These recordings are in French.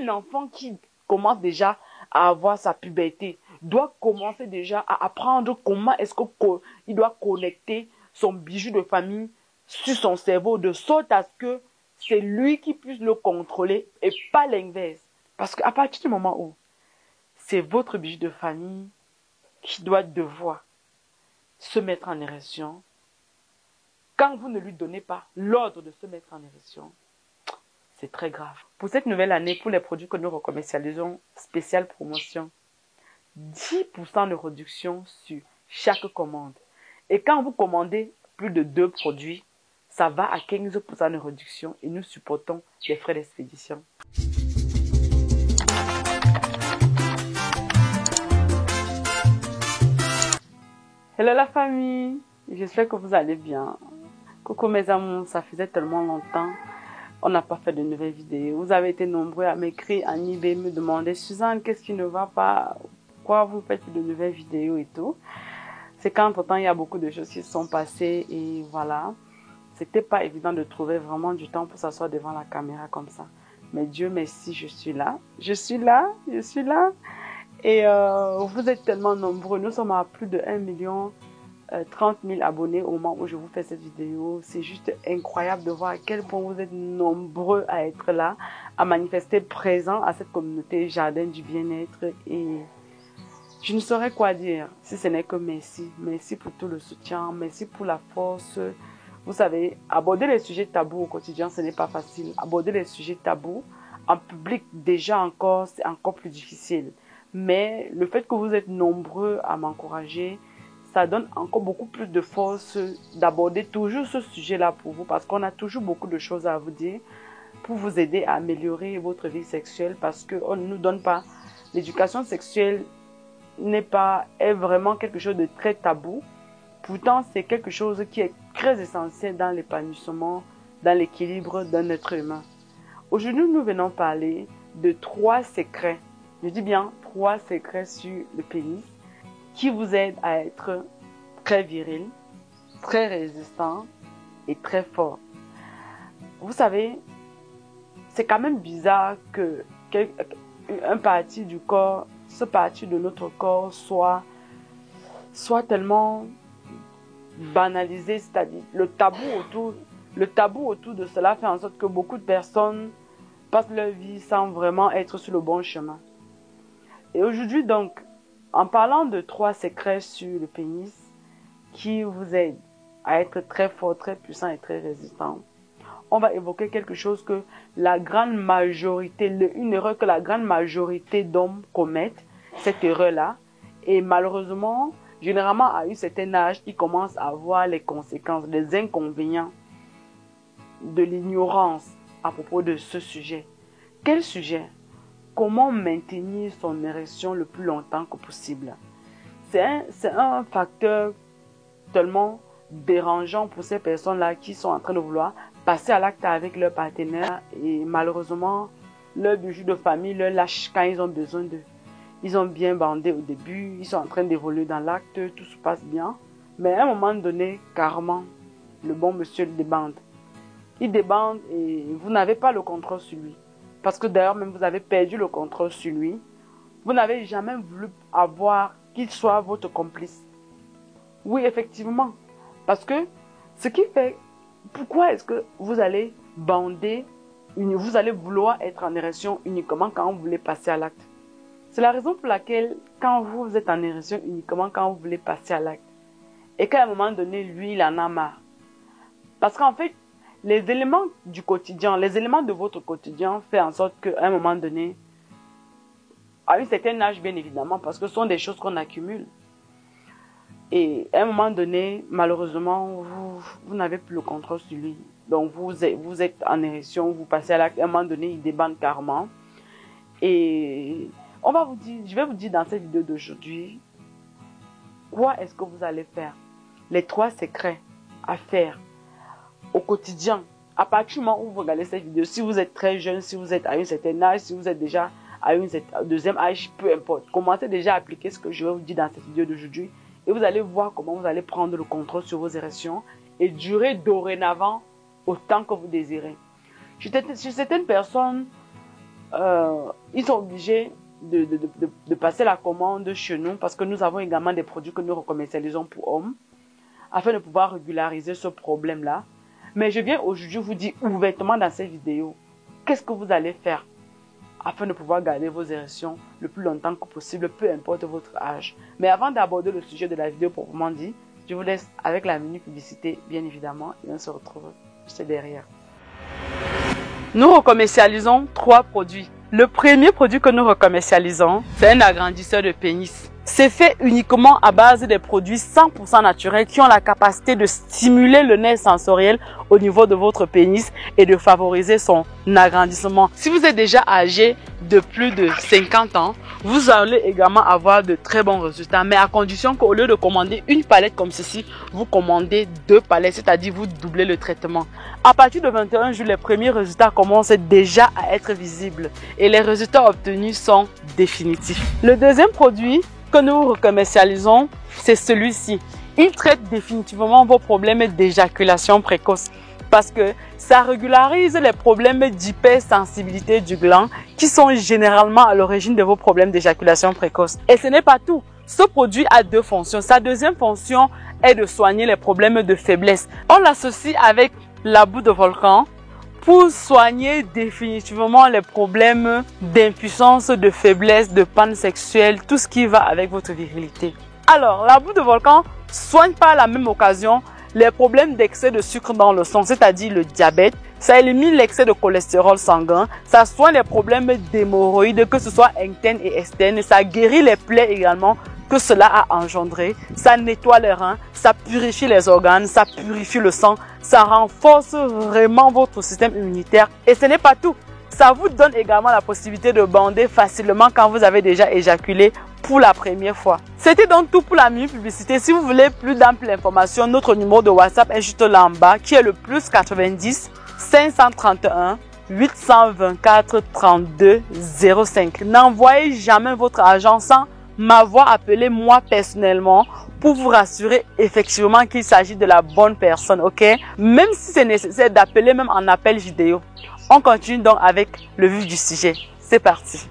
Un enfant qui commence déjà à avoir sa puberté doit commencer déjà à apprendre comment est-ce qu'il doit connecter son bijou de famille sur son cerveau de sorte à ce que c'est lui qui puisse le contrôler et pas l'inverse. Parce qu'à partir du moment où c'est votre bijou de famille qui doit devoir se mettre en érection, quand vous ne lui donnez pas l'ordre de se mettre en érection, c'est très grave. Pour cette nouvelle année, pour les produits que nous recommercialisons, spéciale promotion, 10% de réduction sur chaque commande. Et quand vous commandez plus de 2 produits, ça va à 15% de réduction et nous supportons les frais d'expédition. Hello la famille, j'espère que vous allez bien. Coucou mes amours, ça faisait tellement longtemps, on n'a pas fait de nouvelles vidéos. Vous avez été nombreux à m'écrire, à me demander Suzanne, qu'est-ce qui ne va pas, pourquoi vous faites de nouvelles vidéos et tout. C'est qu'entre temps, il y a beaucoup de choses qui se sont passées et voilà. C'était pas évident de trouver vraiment du temps pour s'asseoir devant la caméra comme ça. Mais Dieu merci, je suis là. Je suis là. Et vous êtes tellement nombreux. Nous sommes à plus de 1 030 000 abonnés au moment où je vous fais cette vidéo. C'est juste incroyable de voir à quel point vous êtes nombreux à être là, à manifester présent à cette communauté Jardin du Bien-être. Et je ne saurais quoi dire si ce n'est que merci. Merci pour tout le soutien, merci pour la force. Vous savez, aborder les sujets tabous au quotidien, ce n'est pas facile. Aborder les sujets tabous en public, déjà encore, c'est encore plus difficile. Mais le fait que vous êtes nombreux à m'encourager, ça donne encore beaucoup plus de force d'aborder toujours ce sujet-là pour vous, parce qu'on a toujours beaucoup de choses à vous dire pour vous aider à améliorer votre vie sexuelle, parce qu'on ne nous donne pas. L'éducation sexuelle est vraiment quelque chose de très tabou. Pourtant, c'est quelque chose qui est très essentiel dans l'épanouissement, dans l'équilibre d'un être humain. Aujourd'hui, nous venons parler de 3 secrets. Je dis bien 3 secrets sur le pénis qui vous aident à être très viril, très résistant et très fort. Vous savez, c'est quand même bizarre que un parti du corps, ce parti de notre corps soit tellement banalisé, c'est-à-dire le tabou autour de cela fait en sorte que beaucoup de personnes passent leur vie sans vraiment être sur le bon chemin. Et aujourd'hui donc, en parlant de 3 secrets sur le pénis qui vous aident à être très fort, très puissant et très résistant, on va évoquer quelque chose que la grande majorité, une erreur que la grande majorité d'hommes commettent, cette erreur-là, et malheureusement, généralement à un certain âge, ils commencent à voir les conséquences, les inconvénients de l'ignorance à propos de ce sujet. Quel sujet? Comment maintenir son érection le plus longtemps que possible? C'est un facteur tellement dérangeant pour ces personnes-là qui sont en train de vouloir passer à l'acte avec leur partenaire et malheureusement, leur bijou de famille leur lâche quand ils ont besoin d'eux. Ils ont bien bandé au début, ils sont en train d'évoluer dans l'acte, tout se passe bien. Mais à un moment donné, carrément, le bon monsieur le débande. Il débande et vous n'avez pas le contrôle sur lui. Parce que d'ailleurs, même vous avez perdu le contrôle sur lui. Vous n'avez jamais voulu avoir qu'il soit votre complice. Oui, effectivement. Parce que ce qui fait, pourquoi est-ce que vous allez bander, vous allez vouloir être en érection uniquement quand vous voulez passer à l'acte? C'est la raison pour laquelle, quand vous êtes en érection uniquement quand vous voulez passer à l'acte, et qu'à un moment donné, lui, il en a marre. Parce qu'en fait, les éléments du quotidien, les éléments de votre quotidien font en sorte qu'à un moment donné, à un certain âge, bien évidemment, parce que ce sont des choses qu'on accumule. Et à un moment donné, malheureusement, vous n'avez plus le contrôle sur lui. Donc, vous êtes en érection, vous passez à l'acte, à un moment donné, il débande carrément. Et je vais vous dire dans cette vidéo d'aujourd'hui, quoi est-ce que vous allez faire? Les 3 secrets à faire au quotidien. À partir du moment où vous regardez cette vidéo, si vous êtes très jeune, si vous êtes à un certain âge, si vous êtes déjà à un deuxième âge, peu importe. Commencez déjà à appliquer ce que je vais vous dire dans cette vidéo d'aujourd'hui et vous allez voir comment vous allez prendre le contrôle sur vos érections et durer dorénavant autant que vous désirez. Chez certaines personnes, ils sont obligés de passer la commande chez nous parce que nous avons également des produits que nous commercialisons pour hommes afin de pouvoir régulariser ce problème-là. Mais je viens aujourd'hui vous dire ouvertement dans cette vidéo, qu'est-ce que vous allez faire afin de pouvoir garder vos érections le plus longtemps que possible, peu importe votre âge. Mais avant d'aborder le sujet de la vidéo proprement dit, je vous laisse avec la mini publicité, bien évidemment, et on se retrouve juste derrière. Nous recommercialisons 3 produits. Le premier produit que nous recommercialisons, c'est un agrandisseur de pénis. C'est fait uniquement à base des produits 100% naturels qui ont la capacité de stimuler le nerf sensoriel au niveau de votre pénis et de favoriser son agrandissement. Si vous êtes déjà âgé de plus de 50 ans, vous allez également avoir de très bons résultats, mais à condition qu'au lieu de commander une palette comme ceci, vous commandez 2 palettes, c'est-à-dire vous doublez le traitement. À partir de 21 jours, les premiers résultats commencent déjà à être visibles et les résultats obtenus sont définitifs. Le deuxième produit que nous commercialisons, c'est celui-ci. Il traite définitivement vos problèmes d'éjaculation précoce parce que ça régularise les problèmes d'hypersensibilité du gland qui sont généralement à l'origine de vos problèmes d'éjaculation précoce. Et ce n'est pas tout. Ce produit a 2 fonctions. Sa deuxième fonction est de soigner les problèmes de faiblesse. On l'associe avec la boue de volcan pour soigner définitivement les problèmes d'impuissance, de faiblesse, de panne sexuelle, tout ce qui va avec votre virilité. Alors, la boue de volcan soigne par la même occasion les problèmes d'excès de sucre dans le sang, c'est-à-dire le diabète. Ça élimine l'excès de cholestérol sanguin. Ça soigne les problèmes d'hémorroïdes, que ce soit internes et externes. Ça guérit les plaies également que cela a engendré. Ça nettoie les reins, ça purifie les organes, ça purifie le sang. Ça renforce vraiment votre système immunitaire. Et ce n'est pas tout. Ça vous donne également la possibilité de bander facilement quand vous avez déjà éjaculé pour la première fois. C'était donc tout pour la mini publicité. Si vous voulez plus d'amples informations, notre numéro de WhatsApp est juste là en bas, qui est le plus 90 531 824 32 05. N'envoyez jamais votre argent sans m'avoir appelé moi personnellement pour vous rassurer effectivement qu'il s'agit de la bonne personne, ok? Même si c'est nécessaire d'appeler même en appel vidéo. On continue donc avec le vif du sujet. C'est parti.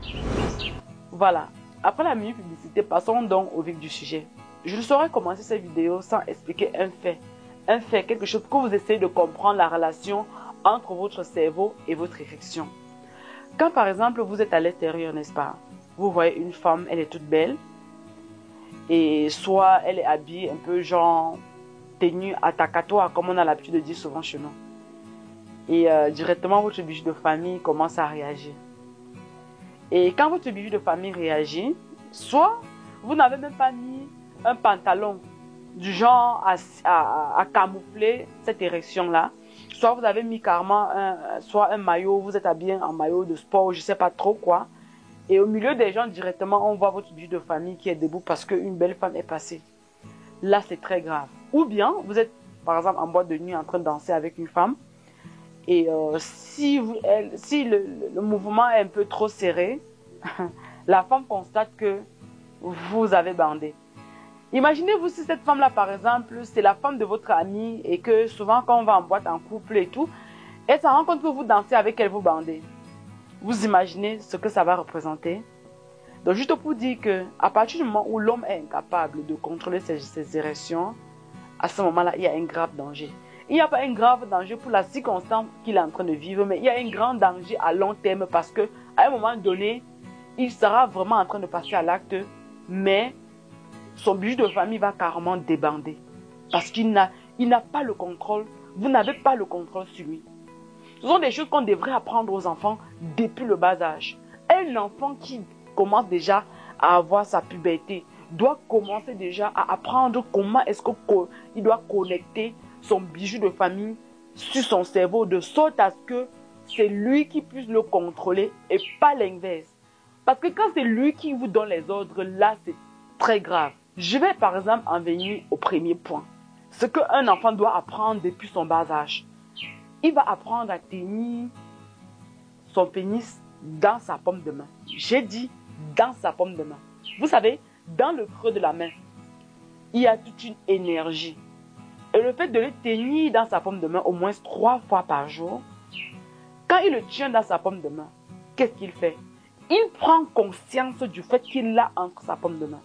Voilà. Après la mini publicité, passons donc au vif du sujet. Je ne saurais commencer cette vidéo sans expliquer un fait. Un fait, quelque chose que vous essayez de comprendre la relation entre votre cerveau et votre érection. Quand par exemple vous êtes à l'extérieur, n'est-ce pas? Vous voyez une femme, elle est toute belle. Et soit elle est habillée un peu genre tenue attakatoire, comme on a l'habitude de dire souvent chez nous. Et directement votre bijou de famille commence à réagir. Et quand votre bijou de famille réagit, soit vous n'avez même pas mis un pantalon du genre à camoufler cette érection-là, soit vous avez mis carrément soit un maillot, vous êtes habillé en maillot de sport, je ne sais pas trop quoi. Et au milieu des gens, directement, on voit votre bijou de famille qui est debout parce qu'une belle femme est passée. Là, c'est très grave. Ou bien, vous êtes, par exemple, en boîte de nuit en train de danser avec une femme. Et si le mouvement est un peu trop serré, la femme constate que vous avez bandé. Imaginez-vous si cette femme-là, par exemple, c'est la femme de votre amie et que souvent, quand on va en boîte en couple et tout, elle se rend compte que vous dansez avec elle, vous bandez. Vous imaginez ce que ça va représenter? Donc, juste pour dire qu'à partir du moment où l'homme est incapable de contrôler ses érections, à ce moment-là, il y a un grave danger. Il n'y a pas un grave danger pour la circonstance qu'il est en train de vivre, mais il y a un grand danger à long terme parce qu'à un moment donné, il sera vraiment en train de passer à l'acte, mais son bijou de famille va carrément débander parce qu'il n'a pas le contrôle. Vous n'avez pas le contrôle sur lui. Ce sont des choses qu'on devrait apprendre aux enfants depuis le bas âge. Un enfant qui commence déjà à avoir sa puberté doit commencer déjà à apprendre comment est-ce qu'il doit connecter son bijou de famille sur son cerveau de sorte à ce que c'est lui qui puisse le contrôler et pas l'inverse. Parce que quand c'est lui qui vous donne les ordres, là c'est très grave. Je vais par exemple en venir au premier point. Ce qu'un enfant doit apprendre depuis son bas âge. Il va apprendre à tenir son pénis dans sa paume de main. J'ai dit dans sa paume de main. Vous savez, dans le creux de la main, il y a toute une énergie. Et le fait de le tenir dans sa paume de main au moins 3 fois par jour, quand il le tient dans sa paume de main, qu'est-ce qu'il fait? Il prend conscience du fait qu'il l'a entre sa paume de main.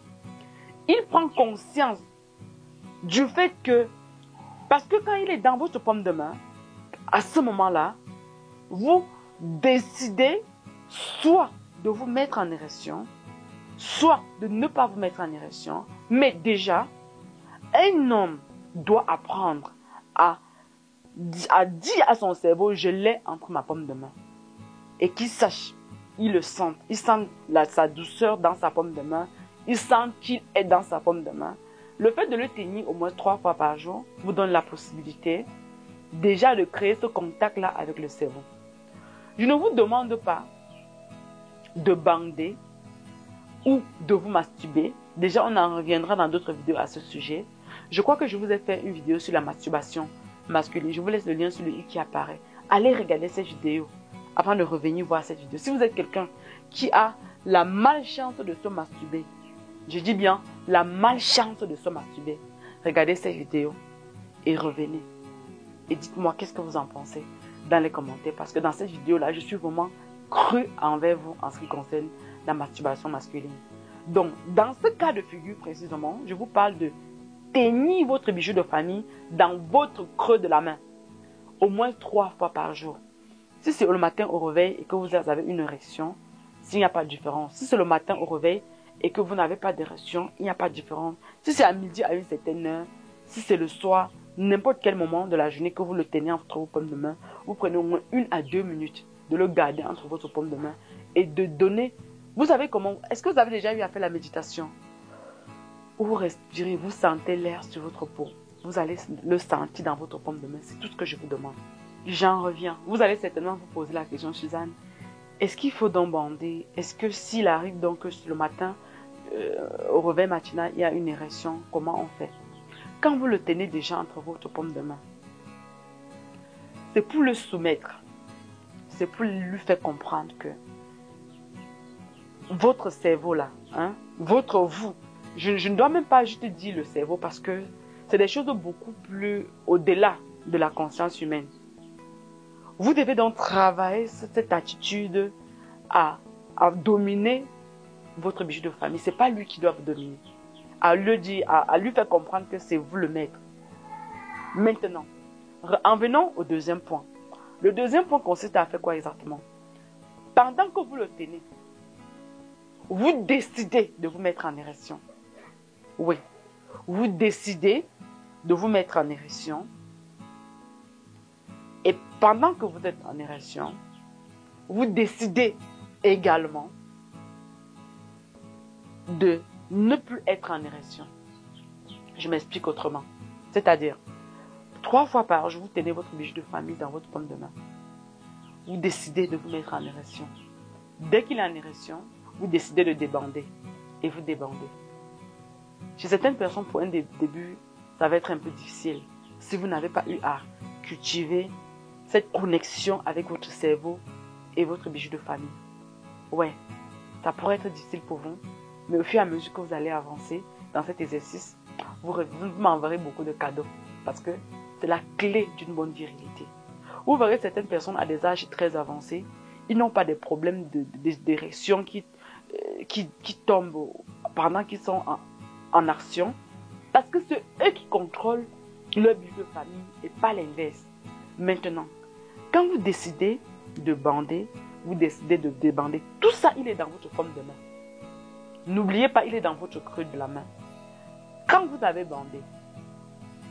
Il prend conscience du fait que, parce que quand il est dans votre paume de main, à ce moment-là, vous décidez soit de vous mettre en érection, soit de ne pas vous mettre en érection. Mais déjà, un homme doit apprendre à dire à son cerveau, je l'ai entre ma paume de main. Et qu'il sache, il le sent. Il sent sa douceur dans sa paume de main. Il sent qu'il est dans sa paume de main. Le fait de le tenir au moins 3 fois par jour vous donne la possibilité déjà de créer ce contact-là avec le cerveau. Je ne vous demande pas de bander ou de vous masturber. Déjà, on en reviendra dans d'autres vidéos à ce sujet. Je crois que je vous ai fait une vidéo sur la masturbation masculine. Je vous laisse le lien sur le i qui apparaît. Allez regarder cette vidéo avant de revenir voir cette vidéo. Si vous êtes quelqu'un qui a la malchance de se masturber, je dis bien la malchance de se masturber, regardez cette vidéo et revenez. Et dites-moi qu'est-ce que vous en pensez dans les commentaires. Parce que dans cette vidéo-là, je suis vraiment cru envers vous en ce qui concerne la masturbation masculine. Donc, dans ce cas de figure précisément, je vous parle de tenir votre bijou de famille dans votre creux de la main. Au moins 3 fois par jour. Si c'est le matin au réveil et que vous avez une érection, s'il n'y a pas de différence. Si c'est le matin au réveil et que vous n'avez pas d'érection, il n'y a pas de différence. Si c'est à midi à une certaine heure, si c'est le soir, n'importe quel moment de la journée que vous le tenez entre vos paumes de main, vous prenez au moins 1 à 2 minutes de le garder entre votre paume de main et de donner. Vous savez comment? Est-ce que vous avez déjà eu à faire la méditation? Où vous respirez, vous sentez l'air sur votre peau. Vous allez le sentir dans votre paume de main. C'est tout ce que je vous demande. J'en reviens. Vous allez certainement vous poser la question, Suzanne. Est-ce qu'il faut donc bander? Est-ce que s'il arrive donc que le matin, au réveil matinal, il y a une érection, comment on fait? Quand vous le tenez déjà entre votre paume de main, c'est pour le soumettre. C'est pour lui faire comprendre que votre cerveau là, votre vous, je ne dois même pas juste dire le cerveau parce que c'est des choses beaucoup plus au-delà de la conscience humaine. Vous devez donc travailler cette attitude à dominer votre bijou de famille. Ce n'est pas lui qui doit vous dominer. À lui faire comprendre que c'est vous le maître. Maintenant, en venant au deuxième point. Le deuxième point consiste à faire quoi exactement? Pendant que vous le tenez, vous décidez de vous mettre en érection. Oui, vous décidez de vous mettre en érection. Et pendant que vous êtes en érection, vous décidez également de ne plus être en érection. Je m'explique autrement. C'est-à-dire, 3 fois par jour, vous tenez votre bijou de famille dans votre paume de main. Vous décidez de vous mettre en érection. Dès qu'il est en érection, vous décidez de débander. Et vous débandez. Chez certaines personnes, pour un début, ça va être un peu difficile. Si vous n'avez pas eu à cultiver cette connexion avec votre cerveau et votre bijou de famille. Ouais, ça pourrait être difficile pour vous. Mais au fur et à mesure que vous allez avancer dans cet exercice, vous m'enverrez beaucoup de cadeaux. Parce que c'est la clé d'une bonne virilité. Vous verrez certaines personnes à des âges très avancés, ils n'ont pas des problèmes d'érection qui tombent pendant qu'ils sont en action. Parce que c'est eux qui contrôlent leur bijou de famille et pas l'inverse. Maintenant, quand vous décidez de bander, vous décidez de débander, tout ça, il est dans votre paume de main. N'oubliez pas, il est dans votre creux de la main. Quand vous avez bandé,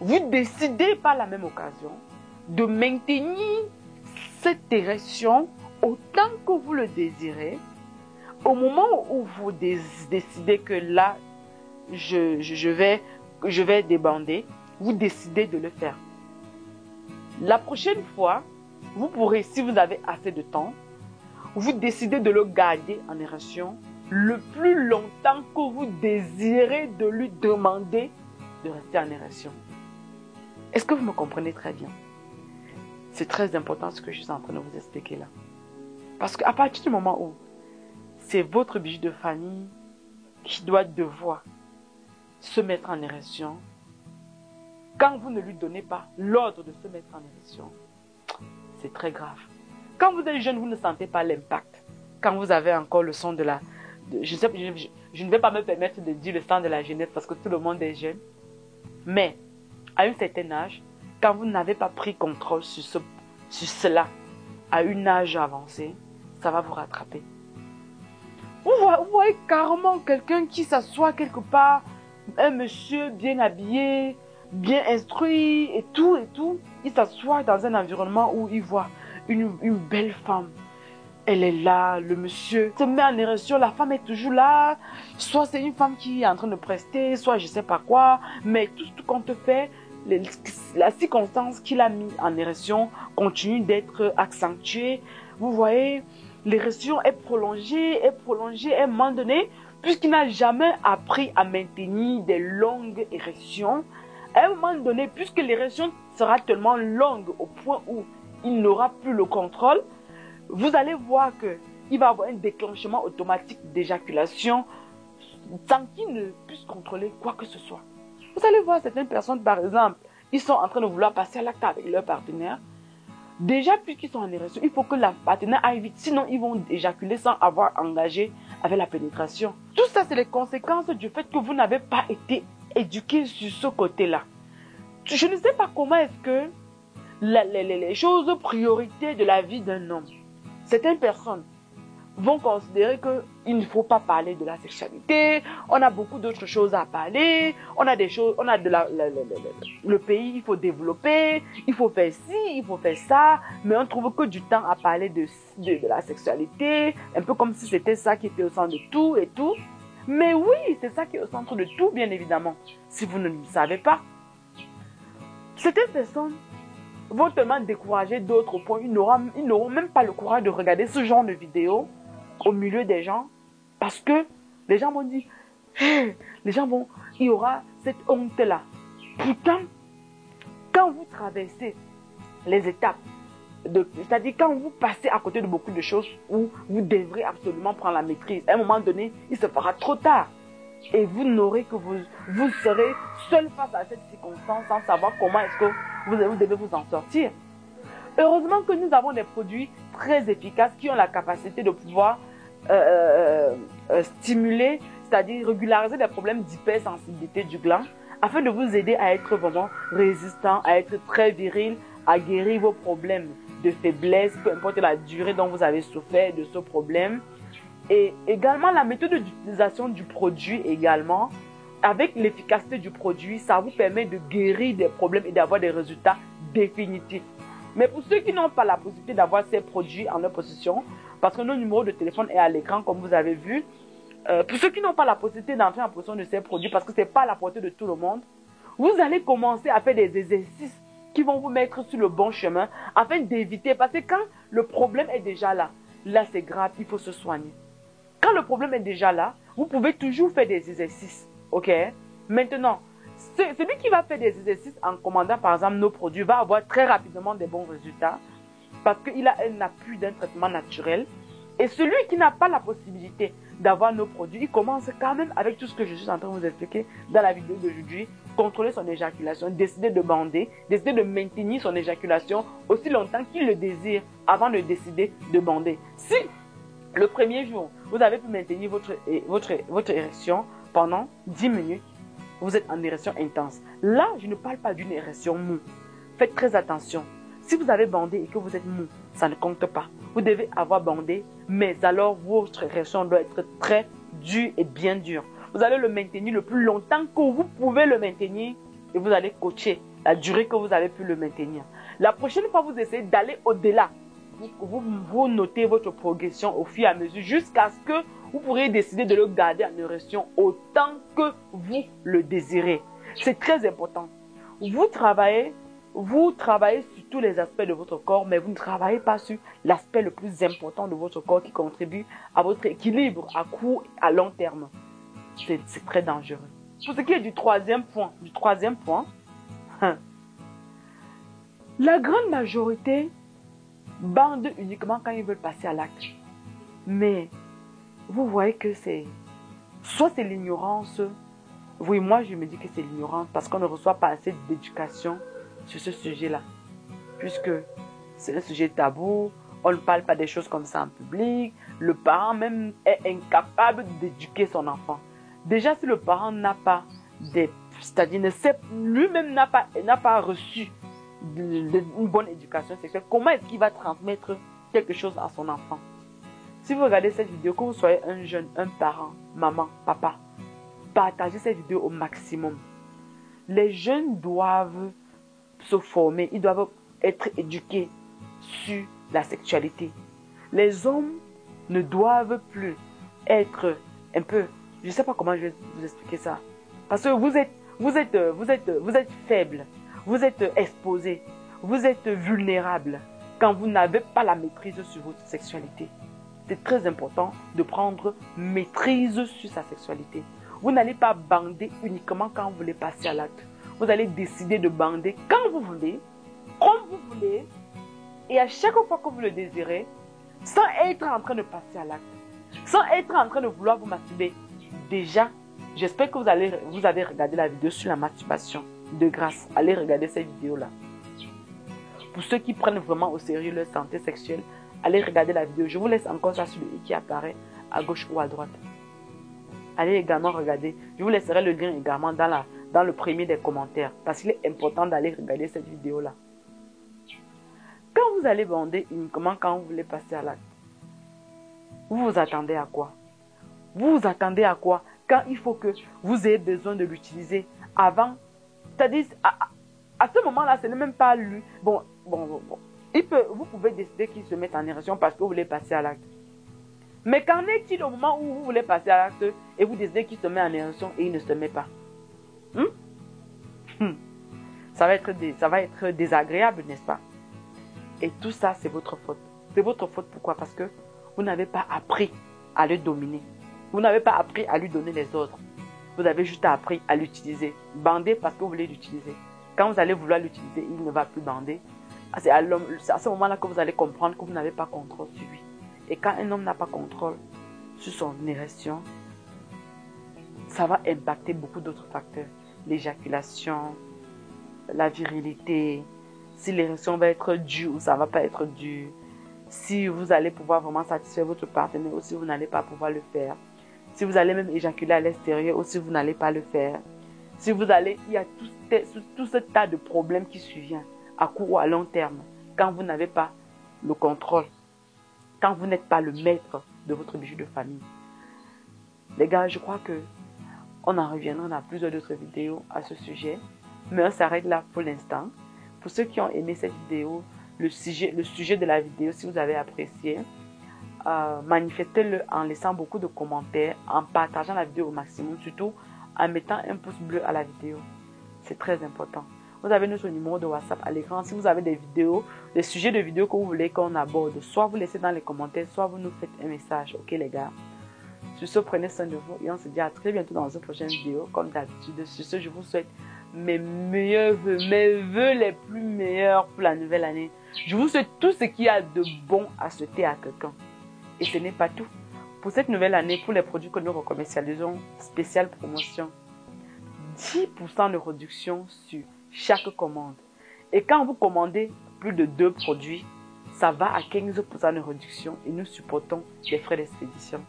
vous décidez par la même occasion de maintenir cette érection autant que vous le désirez. Au moment où vous décidez que là, je vais débander, vous décidez de le faire. La prochaine fois, vous pourrez, si vous avez assez de temps, vous décidez de le garder en érection le plus longtemps que vous désirez de lui demander de rester en érection. Est-ce que vous me comprenez très bien? C'est très important ce que je suis en train de vous expliquer là. Parce qu'à partir du moment où c'est votre bijou de famille qui doit devoir se mettre en érection, quand vous ne lui donnez pas l'ordre de se mettre en érection, c'est très grave. Quand vous êtes jeune, vous ne sentez pas l'impact. quand vous avez encore le sang de la... je ne vais pas me permettre de dire le sang de la jeunesse parce que tout le monde est jeune. Mais, à un certain âge, quand vous n'avez pas pris contrôle sur cela, à un âge avancé, ça va vous rattraper. Vous voyez carrément quelqu'un qui s'assoit quelque part, un monsieur bien habillé, bien instruit et tout. Il s'assoit dans un environnement où il voit une belle femme. Elle est là, le monsieur se met en érection, la femme est toujours là. Soit c'est une femme qui est en train de prester, soit je sais pas quoi. Mais tout ce qu'on te fait, la circonstance qu'il a mis en érection continue d'être accentuée. Vous voyez, l'érection est prolongée, à un moment donné, puisqu'il n'a jamais appris à maintenir des longues érections. À un moment donné, puisque l'érection sera tellement longue au point où il n'aura plus le contrôle, vous allez voir qu'il va avoir un déclenchement automatique d'éjaculation sans qu'il ne puisse contrôler quoi que ce soit. Vous allez voir certaines personnes, par exemple, ils sont en train de vouloir passer à l'acte avec leur partenaire. Déjà, puisqu'ils sont en érection, il faut que la partenaire aille vite, sinon ils vont éjaculer sans avoir engagé avec la pénétration. Tout ça, c'est les conséquences du fait que vous n'avez pas été éduqué sur ce côté-là. Je ne sais pas comment est-ce que les choses priorités de la vie d'un homme, certaines personnes vont considérer qu'il ne faut pas parler de la sexualité, on a beaucoup d'autres choses à parler, on a des choses, on a le pays, il faut développer, il faut faire ci, il faut faire ça, mais on trouve que du temps à parler de la sexualité, un peu comme si c'était ça qui était au centre de tout et tout. Mais oui, c'est ça qui est au centre de tout, bien évidemment, si vous ne le savez pas. Certaines personnes vont tellement décourager d'autres points, ils n'auront même pas le courage de regarder ce genre de vidéo au milieu des gens, parce que les gens vont dire, hey, il y aura cette honte-là. Pourtant, quand vous traversez les étapes, c'est-à-dire quand vous passez à côté de beaucoup de choses où vous devrez absolument prendre la maîtrise, à un moment donné, il se fera trop tard. Et vous n'aurez que vous serez seul face à cette circonstance sans savoir comment est-ce que vous devez vous en sortir. Heureusement que nous avons des produits très efficaces qui ont la capacité de pouvoir stimuler, c'est-à-dire régulariser les problèmes d'hypersensibilité du gland afin de vous aider à être vraiment résistant, à être très viril, à guérir vos problèmes de faiblesse, peu importe la durée dont vous avez souffert de ce problème. Et également la méthode d'utilisation du produit également, avec l'efficacité du produit, ça vous permet de guérir des problèmes et d'avoir des résultats définitifs. Mais pour ceux qui n'ont pas la possibilité d'avoir ces produits en leur possession, parce que notre numéro de téléphone est à l'écran comme vous avez vu, pour ceux qui n'ont pas la possibilité d'entrer en possession de ces produits, parce que ce n'est pas à la portée de tout le monde, vous allez commencer à faire des exercices qui vont vous mettre sur le bon chemin afin d'éviter, parce que quand le problème est déjà là c'est grave, il faut se soigner. Quand le problème est déjà là, vous pouvez toujours faire des exercices, ok? Maintenant, celui qui va faire des exercices en commandant par exemple nos produits va avoir très rapidement des bons résultats parce qu'il a un appui d'un traitement naturel. Et celui qui n'a pas la possibilité d'avoir nos produits, il commence quand même avec tout ce que je suis en train de vous expliquer dans la vidéo d'aujourd'hui, contrôler son éjaculation, décider de bander, décider de maintenir son éjaculation aussi longtemps qu'il le désire avant de décider de bander. Si le premier jour, vous avez pu maintenir votre érection pendant 10 minutes, vous êtes en érection intense. Là, je ne parle pas d'une érection mou. Faites très attention. Si vous avez bandé et que vous êtes mou, ça ne compte pas. Vous devez avoir bandé, mais alors votre érection doit être très dure et bien dure. Vous allez le maintenir le plus longtemps que vous pouvez le maintenir et vous allez coacher la durée que vous avez pu le maintenir. La prochaine fois, vous essayez d'aller au-delà. Vous notez votre progression au fur et à mesure jusqu'à ce que vous pourriez décider de le garder en érection autant que vous le désirez. C'est très important. Vous travaillez sur tous les aspects de votre corps, mais vous ne travaillez pas sur l'aspect le plus important de votre corps qui contribue à votre équilibre à court et à long terme. C'est très dangereux. Pour ce qui est du troisième point, la grande majorité bande uniquement quand ils veulent passer à l'acte. Mais vous voyez que soit c'est l'ignorance. Oui, moi je me dis que c'est l'ignorance parce qu'on ne reçoit pas assez d'éducation sur ce sujet-là. Puisque c'est un sujet tabou, On ne parle pas des choses comme ça en public. Le parent même est incapable d'éduquer son enfant. Déjà, si le parent n'a pas c'est-à-dire lui-même n'a pas reçu une bonne éducation sexuelle, comment est-ce qu'il va transmettre quelque chose à son enfant? Si vous regardez cette vidéo, que vous soyez un jeune, un parent, maman, papa, partagez cette vidéo au maximum. Les jeunes doivent se former, ils doivent être éduqués sur la sexualité. Les hommes ne doivent plus être un peu, je ne sais pas comment je vais vous expliquer ça, parce que vous êtes faible, vous êtes exposé, vous êtes vulnérable quand vous n'avez pas la maîtrise sur votre sexualité. C'est très important de prendre maîtrise sur sa sexualité. Vous n'allez pas bander uniquement quand vous voulez passer à l'acte. Vous allez décider de bander quand vous voulez, comme vous voulez, et à chaque fois que vous le désirez, sans être en train de passer à l'acte, sans être en train de vouloir vous masturber. Déjà, j'espère que vous avez regardé la vidéo sur la masturbation. De grâce, allez regarder cette vidéo-là. Pour ceux qui prennent vraiment au sérieux leur santé sexuelle, allez regarder la vidéo. Je vous laisse encore ça sur le i qui apparaît à gauche ou à droite. Allez également regarder. Je vous laisserai le lien également dans le premier des commentaires. Parce qu'il est important d'aller regarder cette vidéo-là. Quand vous allez bander uniquement quand vous voulez passer à l'acte, vous vous attendez à quoi? Vous vous attendez à quoi quand il faut que vous ayez besoin de l'utiliser avant? C'est-à-dire, à ce moment-là, ce n'est même pas lui. Bon. Vous pouvez décider qu'il se mette en érection parce que vous voulez passer à l'acte. Mais qu'en est-il au moment où vous voulez passer à l'acte et vous décidez qu'il se met en érection et il ne se met pas? Ça va être désagréable, n'est-ce pas? Et tout ça, c'est votre faute. C'est votre faute, pourquoi? Parce que vous n'avez pas appris à le dominer. Vous n'avez pas appris à lui donner les ordres. Vous avez juste appris à l'utiliser. Bander parce que vous voulez l'utiliser. Quand vous allez vouloir l'utiliser, il ne va plus bander. C'est à ce moment-là que vous allez comprendre que vous n'avez pas contrôle sur lui. Et quand un homme n'a pas contrôle sur son érection, ça va impacter beaucoup d'autres facteurs. L'éjaculation, la virilité, si l'érection va être dure ou ça ne va pas être dur, si vous allez pouvoir vraiment satisfaire votre partenaire ou si vous n'allez pas pouvoir le faire, si vous allez même éjaculer à l'extérieur ou si vous n'allez pas le faire, si vous allez, il y a tout ce tas de problèmes qui surviennent à court ou à long terme quand vous n'avez pas le contrôle, quand vous n'êtes pas le maître de votre bijou de famille. Les gars, je crois que on en reviendra dans plusieurs autres vidéos à ce sujet, mais on s'arrête là pour l'instant. Pour ceux qui ont aimé cette vidéo, le sujet de la vidéo, si vous avez apprécié, manifestez-le en laissant beaucoup de commentaires, en partageant la vidéo au maximum, surtout en mettant un pouce bleu à la vidéo. C'est très important. Vous avez notre numéro de WhatsApp à l'écran. Si vous avez des vidéos, des sujets de vidéos que vous voulez qu'on aborde, soit vous laissez dans les commentaires, soit vous nous faites un message. Ok les gars? Sur ce, prenez soin de vous et on se dit à très bientôt dans une prochaine vidéo. Comme d'habitude, sur ce, je vous souhaite mes meilleurs vœux, mes vœux les plus meilleurs pour la nouvelle année. Je vous souhaite tout ce qu'il y a de bon à souhaiter à quelqu'un. Et ce n'est pas tout. Pour cette nouvelle année, pour les produits que nous recommercialisons, spéciale promotion, 10% de réduction sur chaque commande. Et quand vous commandez plus de 2 produits, ça va à 15% de réduction et nous supportons les frais d'expédition.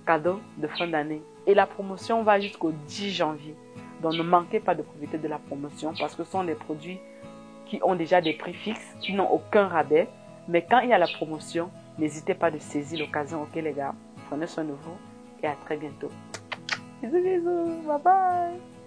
Cadeau de fin d'année. Et la promotion va jusqu'au 10 janvier. Donc ne manquez pas de profiter de la promotion parce que ce sont des produits qui ont déjà des prix fixes, qui n'ont aucun rabais. Mais quand il y a la promotion, n'hésitez pas de saisir l'occasion. Ok les gars, prenez soin de vous et à très bientôt. Bisous, bisous, bye bye.